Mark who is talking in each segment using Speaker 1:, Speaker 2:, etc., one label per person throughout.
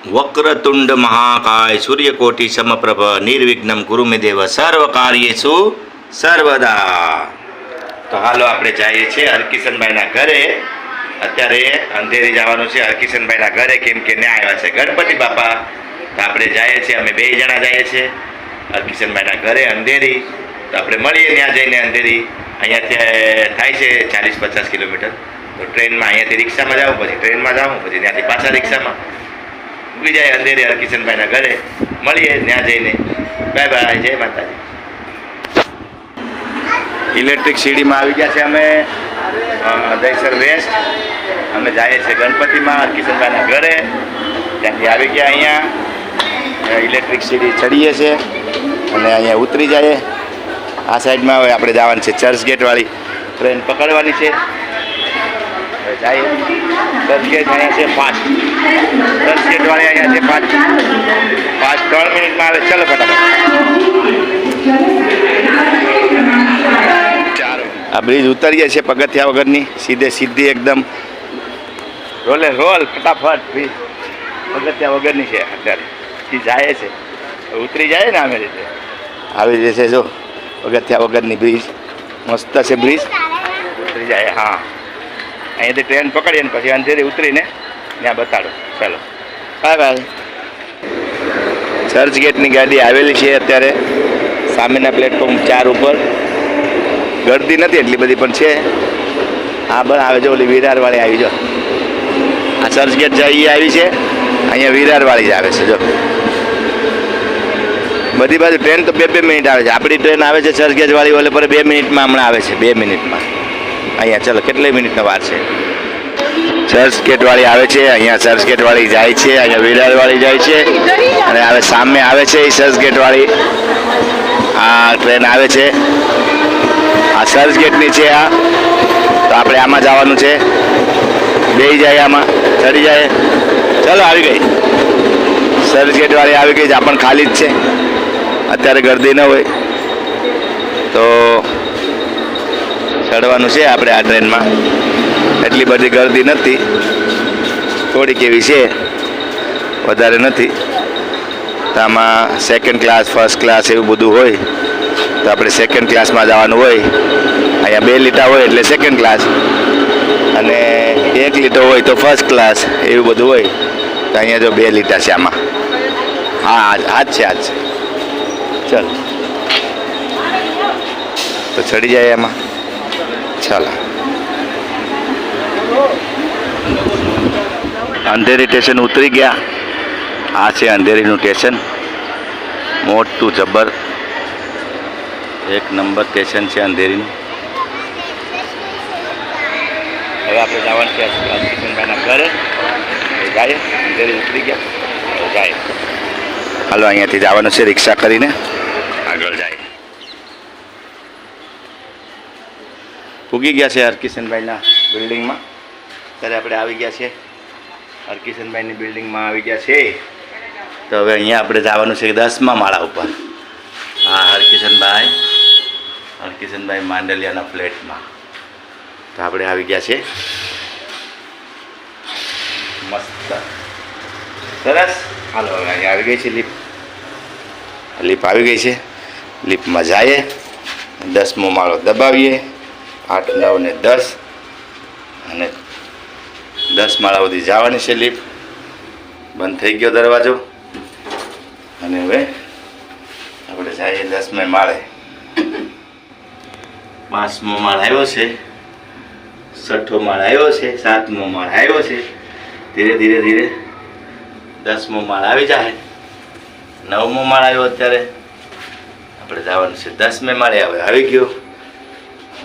Speaker 1: વક્રતુંડ મહાકાય સૂર્યકોટિ સમપ્રભ નિર્વિઘ્નમ ગુરુમે દેવ સર્વ કાર્યેષુ સર્વદા. તો હાલો આપણે જઈએ છીએ હરકિશનભાઈના ઘરે. અત્યારે અંધેરી જવાનું છે હરકિશનભાઈના ઘરે, કેમ કે ન્યા આવ્યા છે ગણપતિ બાપા. તો આપણે જઈએ છીએ, અમે 2 જણા જઈએ છીએ હરકિશનભાઈના ઘરે અંધેરી. તો આપણે મળીએ ત્યાં જઈને. અંધેરી અહીંયાથી થાય છે 40-50 કિલોમીટર. તો ટ્રેનમાં અહીંયાથી રિક્ષામાં જાઉં, પછી ટ્રેનમાં જાઉં, પછી ત્યાંથી પાછા રિક્ષામાં ઉભી જાય અંધેરી હરકિશનભાઈના ઘરે. મળીએ ત્યાં જઈને. બાય બાય, જય માતાજી. ઇલેક્ટ્રિક સીડીમાં આવી ગયા છે અમે દહીસર વેસ્ટ. અમે જઈએ છીએ ગણપતિમાં હરકિશનભાઈના ઘરે. ત્યાંથી આવી ગયા અહીંયા ઇલેક્ટ્રિક સીડી ચડીએ છીએ અને અહીંયા ઉતરી જઈએ. આ સાઈડમાં હવે આપણે જવાનું છે ચર્ચગેટવાળી ટ્રેન પકડવાની છે. જાય ચર્ચગેટ અહીંયા છે 5. ચર્ચગેટવાળી અહીંયા છે 5 3 મિનિટમાં આવે. ચાલો ફટાફટ. આ બ્રિજ ઉતરીએ છીએ પગથિયા વગરની, સીધી એકદમ રોલે રોલ ફટાફટ. બ્રિજ પગથિયા વગરની છે અત્યારે. એ જાય છે, ઉતરી જાય ને અમે રીતે આવી જશે. જો પગથિયા વગરની બ્રિજ મસ્ત છે. બ્રિજ ઉતરી જાય. હા, અહીંયાથી ટ્રેન પકડીએ ને પછી અંધેરી ઉતરીને ત્યાં બતાડો. ચાલો બાય બાય. ચર્ચગેટની ગાડી આવેલી છે અત્યારે સામેના પ્લેટફોર્મ 4 ઉપર. ગળદી નથી એટલી બધી પણ છે. હા બસ આવે જો, ઓલી વિરારવાળી આવી. જો આ ચર્ચગેટ જઈ આવી છે, અહીંયા વિરારવાળી જ આવે છે. જો બધી બાજુ ટ્રેન તો 2 મિનિટ આવે છે. આપણી ટ્રેન આવે છે ચર્ચગેટવાળી ઓલે પર 2 મિનિટમાં હમણાં આવે છે. 2 મિનિટમાં અહીંયા. ચલો કેટલી મિનિટનો વાર છે. ચર્ચગેટવાળી આવે છે, અહીંયા ચર્ચગેટવાળી જાય છે, અહીંયા વિરારવાળી જાય છે અને હવે સામે આવે છે એ ચર્ચગેટવાળી. આ ટ્રેન આવે છે, આ ચર્ચગેટની છે આ. તો આપણે આમાં જવાનું છે. બેસી જાય આમાં, ચડી જાય. ચલો આવી ગઈ ચર્ચગેટવાળી આવી ગઈ. આ પણ ખાલી જ છે અત્યારે, ગર્દી ન હોય તો ચડવાનું છે આપણે આ ટ્રેનમાં. એટલી બધી ગર્દી નથી, થોડીક એવી છે, વધારે નથી. તો આમાં 2nd ક્લાસ 1st ક્લાસ એવું બધું હોય. તો આપણે 2nd ક્લાસમાં જવાનું હોય. અહીંયા 2 લીટા હોય એટલે 2nd ક્લાસ, અને 1 લીટો હોય તો 1st ક્લાસ, એવું બધું હોય. તો અહીંયા જો 2 લીટા છે આમાં. હા આજ છે. ચાલો તો ચડી જાય એમાં. ચાલો અંધેરી સ્ટેશન ઉતરી ગયા. આ છે અંધેરીનું સ્ટેશન, મોટું જબર 1 નંબર સ્ટેશન છે અંધેરીનું. હવે આપણે જવાનું છે હરકિશનભાઈના ઘરે. જાય અંધેરી ઉતરી ગયા જાય. હાલો અહીંયાથી જવાનું છે રિક્ષા કરીને આગળ જાય. પૂગી ગયા છે હરકિશનભાઈના બિલ્ડિંગમાં. ત્યારે આપણે આવી ગયા છે હરકિશનભાઈની બિલ્ડિંગમાં આવી ગયા છે. તો હવે અહીંયા આપણે જવાનું છે 10મા માળા ઉપર. હા હરકિશનભાઈ માંડલિયાના ફ્લેટમાં. તો આપણે આવી ગયા છે. મસ્ત સરસ. હાલો હવે અહીંયા આવી ગઈ છે લિફ્ટ. લિફ્ટ આવી ગઈ છે. લિફ્ટમાં જઈએ, 10મો માળો દબાવીએ. 8, 9 ને 10 અને 10 માળા સુધી જવાની છે લિફ્ટ. બંધ થઈ ગયો દરવાજો અને હવે આપણે જઈએ 10મે માળે. 5મો માળ આવ્યો છે, 6ઠ્ઠો માળ આવ્યો છે, 7મો માળ આવ્યો છે. ધીરે ધીરે 10મો માળ આવી જાય. 9મો માળ આવ્યો અત્યારે. આપણે જવાનું છે 10મે માળે. હવે આવી ગયો.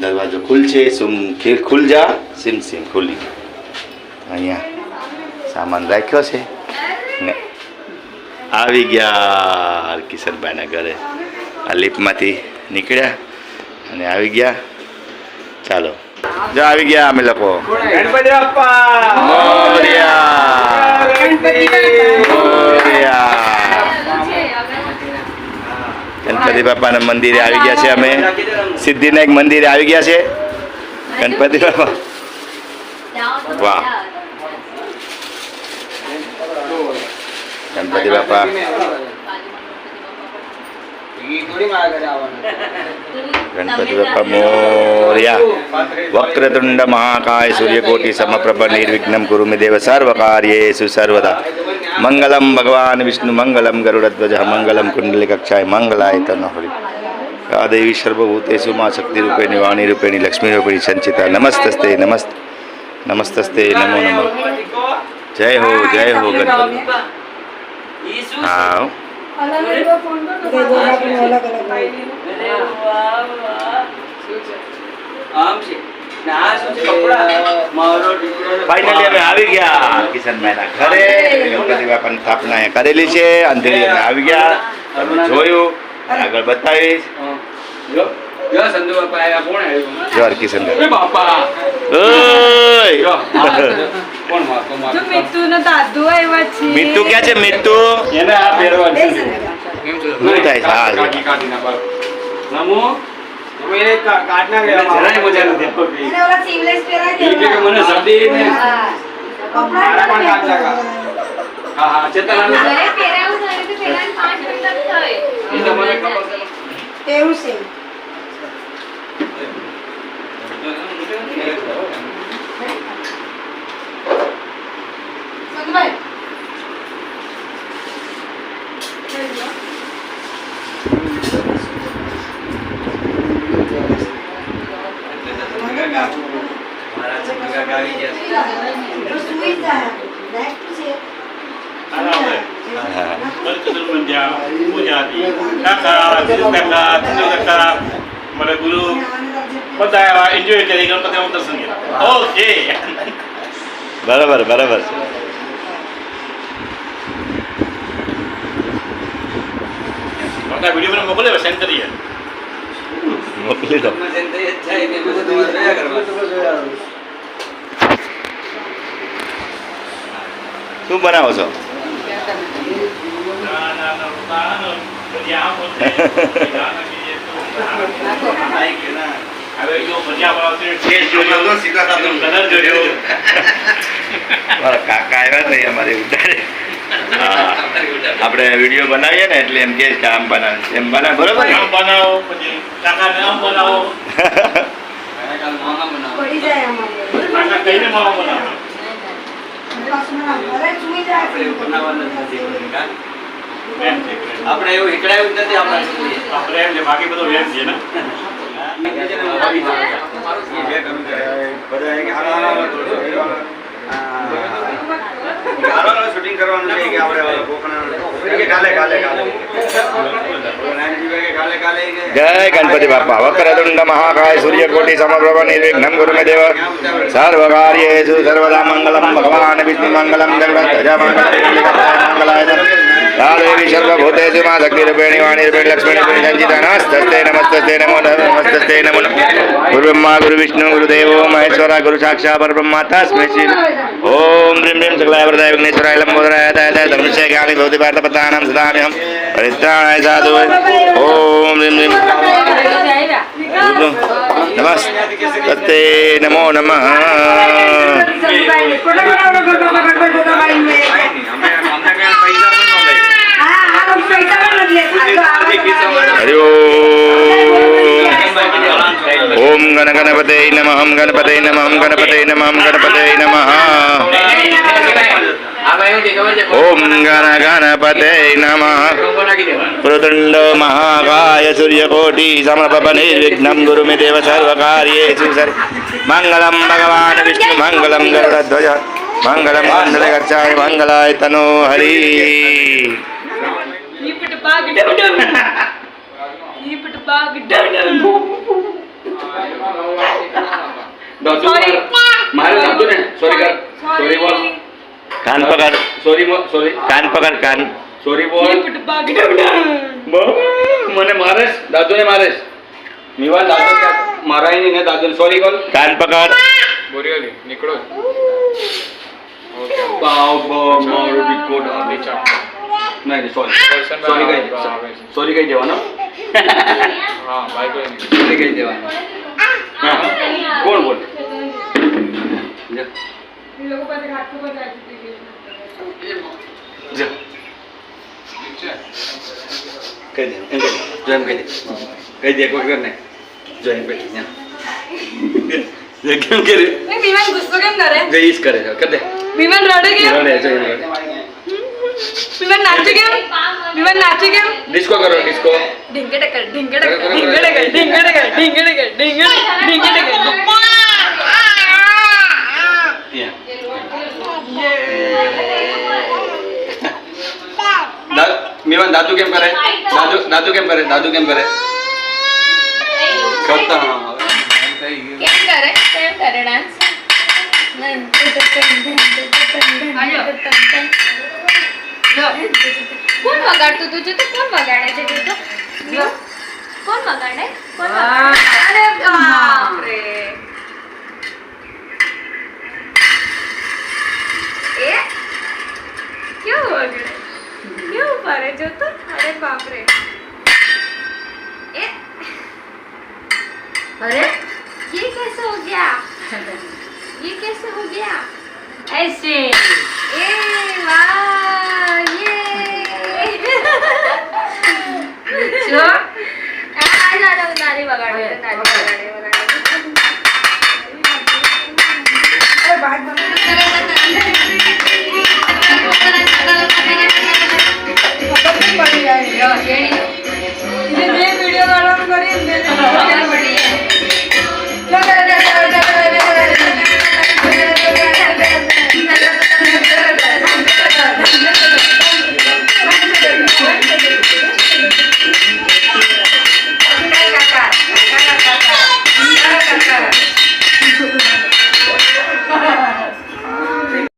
Speaker 1: દરવાજો ખુલશે. ખુલ જા સિમ ખુલી. અહીંયા સામાન રાખ્યો છે ને આવી ગયા હરકિશનભાઈના ઘરે. આ લિફ્ટમાંથી નીકળ્યા અને આવી ગયા. ચાલો જો આવી ગયા અમે લોકો.
Speaker 2: ગણપતિ બાપ્પા
Speaker 1: મોરયા, મોરયા. ગણપતિ બાપાના મંદિરે આવી ગયા છે અમે. સિદ્ધિનાયક મંદિરે આવી ગયા છે ગણપતિ બાપા. વાહ ગણપતિ બાપા ગણપતિ બાપા મોર્યા વક્રતુંડ મહાકાય સૂર્યકોટી સમપ્રભ નિર્વિઘ્નમ કુરુ મે દેવ સર્વકાર્યેષુ સર્વદા મંગલમ ભગવાન વિષ્ણુ મંગલમ ગરુડધ્વજ મંગલમ કુંડલિકક્ષાય મંગલાય તનોહરી યા દેવી સર્વભૂતેષુ મા શક્તિરૂપેણી વાણીરૂપેણી લક્ષ્મીરૂપેણી સંચિતા નમસ્તસ્તે નમસ્તસ્તે નમો નમઃ જય હો ગણપતિ હા ફાઇનલી અમે આવી ગયા કિશનભાઈના ઘરે ગણપતિ બાપાની સ્થાપના અહીંયા કરેલી છે અંધેરી અમે આવી ગયા તમે જોયું આગળ બતાવીશ જો કિશનભાઈ
Speaker 2: બાપા
Speaker 1: ઓય મિત્તુ ક્યાં છે મિત્તુ
Speaker 2: એને આ પહેરવાનું
Speaker 1: શું થાય છે? હા
Speaker 2: નમો મેરે કાટના ગયા જરાય મજા નથી આવતી મને શરદી ને મારા પણ કાટ લાગા હા ચેતન
Speaker 3: ઘરે પહેરાવું થાય તો પહેલા 5 મિનિટ જ થાય
Speaker 2: એ તો મને ખબર છે
Speaker 3: એવું છે સંગભાઈ
Speaker 4: મને ગુરુ બધા એન્જોય કરી ગણપતિ દર્શન કર્યા ઓકે
Speaker 1: બરાબર છે
Speaker 4: વિડીયો મને મોકલે સેન્ડ કરીએ
Speaker 1: મોકલી દો શું બનાવો છો
Speaker 4: હવે જો ભજીયા બનાવશે ટેસ્ટ જોયો કલર જોયો
Speaker 1: મારા કાકા આવ્યા નહીં અમારે ઉડાડે આપણે વિડીયો બનાવીએ ને એટલે એમ કે આમ બનાવે એમ બનાવે બરોબર ને
Speaker 4: આમ બનાવો પછી કાકાને આમ બનાવો
Speaker 3: પડી જાય અમારે
Speaker 4: કાકા કઈને માવો બનાવો એમ છે
Speaker 2: આપણે એવું હિકડાયું જ નથી આપણે
Speaker 4: આપણે એમ છે બાકી બધું એમ છે ને
Speaker 2: શૂટિંગ કરવાનું છે કે આપણે કાલે
Speaker 1: જય ગણપતિ બાપા વક્રતુંડ મહાકાય સૂર્યકોટી સમપ્રભ નિર્વિઘ્નમ કુરુ મે દેવ સર્વકાર્યેષુ સર્વદા મંગલમ ભગવાન વિષ્ણુ મંગલમ ગરુડધ્વજ મંગલાય યા દેવી સર્વભૂતેષુ મા શક્તિરૂપેણી વાણીરૂપેણી લક્ષ્મીરૂપેણી સંચિતા નમસ્તે નમો નમસ્તે નમો ગુરુ બ્રહ્મા ગુરુ વિષ્ણુ ગુરુદેવો મહેશ્વરા ગુરુ સાક્ષાત પરબ્રહ્મા તસ્मै શ્રી ઓમ હ્રીમ હ્રીમ સકલાય વરદાય વિઘ્નેશ્વરાય લંબોદરાય દાય ધર્મસ્ય જ્ઞાની ભવતિ ભારત પતાનામ સદામ્યહમ પરિત્રાણાય સાધુ ઓમ હ્રીમ હ્રીમ નમસ્તે નમો નમઃ હરિ ઓમ ગણપતે નમઃ ગણપતે નમઃ ગણપતે નમઃ ગણપતે નમઃ ઓમ ગણપતે નમઃ પ્રતુંડ મહાકાય સૂર્યકોટી સમપ્રભ નિર્વિઘ્નમ ગુરુ મે દેવ સર્વકાર્યેષુ મંગલમ ભગવાન વિષ્ણુ મંગલમ ગરુડધ્વજ મંગલમ કુંડલિકક્ષાય મંગલાય તનો હરિ
Speaker 2: મારે દાદુ ને સોરી કર સોરી બોલ
Speaker 1: કાન પકડ
Speaker 2: સોરી
Speaker 1: કાન પકડ કાન
Speaker 2: સોરી બોલ મને મારેશ દાદુ ને મારેશ નિવાન દાદુ મારાય નહીં ને દાદુ સોરી બોલ
Speaker 1: કાન પકડ
Speaker 5: બોરિયોલી નીકળો
Speaker 2: બાવ મારો બિકોડ આવે છે નહીં સોરી કહી દેવાનો
Speaker 5: હા બાઈક
Speaker 2: સોરી કહી દેવાનો હા કોણ બોલ જા કહી દે એમ કહી દે જો એમ કહી દે એક વખત ને જો એમ કહી દે જે કેમ કરે
Speaker 3: વિમાન ગુસ્સો કેમ કરે
Speaker 2: જે ઈસ કરે છે કર દે
Speaker 3: વિમાન રડે કેમ
Speaker 2: રડે જો એમ રડે
Speaker 3: વિમાન નાચે કેમ વિમાન નાચે કેમ
Speaker 2: ડિસ્કો કરો ડિસ્કો
Speaker 3: ઢીંગડકર ઢીંગડકર ઢીંગડકર ઢીંગડકર ઢીંગડકર ઢીંગડકર
Speaker 2: મીવાન દાદુ કેમ કરે દાદુ કેમ કરે કરતા
Speaker 3: કેમ કરે ડાન્સ કોણ વગાડતું તું છે તો કોણ વગાડે છે તું તો કોણ વગાડે અરે બાપ રે એ કેવું વગાડે કેવું ફરે જો તો અરે બાપ રે ए अरे ये कैसे हो गया ये कैसे हो गया ऐसे